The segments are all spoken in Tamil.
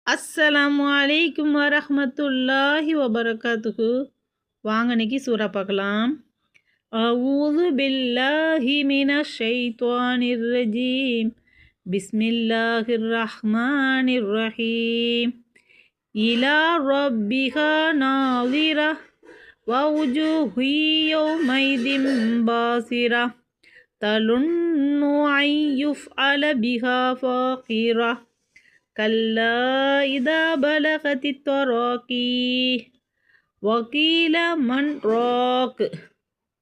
அஸ்ஸலாமு அலைக்கும் வரஹ்மத்துல்லாஹி வபரகாத்துஹு. வாங்க இன்னைக்கு சூறா பார்க்கலாம். அஊது பில்லாஹி மினஷ் ஷைத்வானிர் ரஜீம். பிஸ்மில்லாஹிர் ரஹ்மானிர் ரஹீம். இலா ரப்பிஹா நாதிரா வவுஜூஹு யௌமைதின் பாசிரா தலுன்னு ஐ யுஃஅல பிஹா ஃபாகிரா கல்லா இதா பலகத்தி தராக்கி வகீல மன் ராக்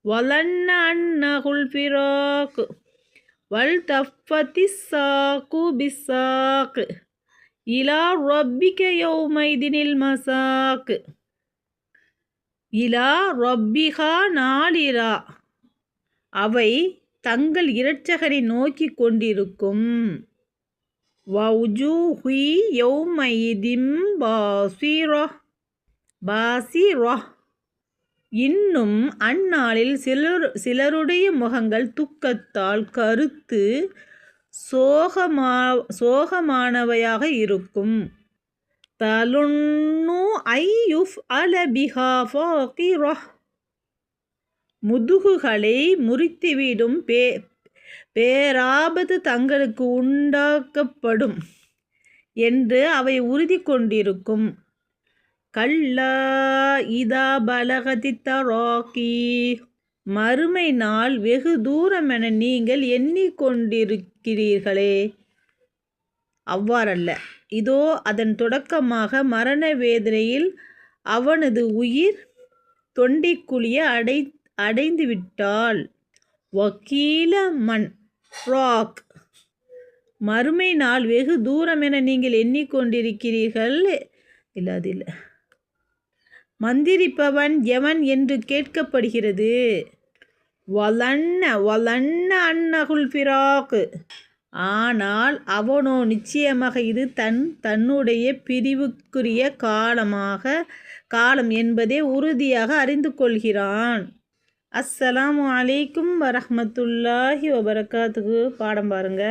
வலன்ன அன்னகுல் ஃபிராக் வல் தஃபத்தி சாக்கு பிசாக் இலா ரப்பிக யௌமைதினில் மசாக். இலா ரப்பிகா நாளிரா, அவை தங்கள் இரட்சகரை நோக்கி கொண்டிருக்கும். வவுஜூஹு யௌமைதின் பாசிரா, இன்னும் அந்நாளில் சிலருடைய முகங்கள் துக்கத்தால் கருத்து சோகமானவையாக இருக்கும். தலுன்னு ஐ யுஃஅல பிஹா ஃபாகிரா, முதுகுகளை முறித்துவிடும் பேராபத்து தங்களுக்கு உண்டாக்கப்படும் என்று அவை உறுதி கொண்டிருக்கும். கல்லா இதா பலகத்தி தராக்கி, மறுமை நாள் வெகு தூரமென நீங்கள் எண்ணிக்கொண்டிருக்கிறீர்களே, அவ்வாறல்ல. இதோ அதன் தொடக்கமாக மரண வேதனையில் அவனது உயிர் தொண்டைக்குழிய அடைந்துவிட்டால். வக்கீல மன் ராக், மறுமை நாள் வெகு தூரமென நீங்கள் எண்ணிக்கொண்டிருக்கிறீர்கள், இல்லை மந்திரிப்பவன் எவன் என்று கேட்கப்படுகிறது. வலன்ன அன்னகுல் ஃபிராக், ஆனால் அவனோ நிச்சயமாக இது தன்னுடைய பிரிவுக்குரிய காலம் என்பதை உறுதியாக அறிந்து கொள்கிறான். அஸ்ஸலாமு அலைக்கும் வரஹ்மத்துல்லாஹி வபரகாத்துஹு. பாடம் பாருங்க.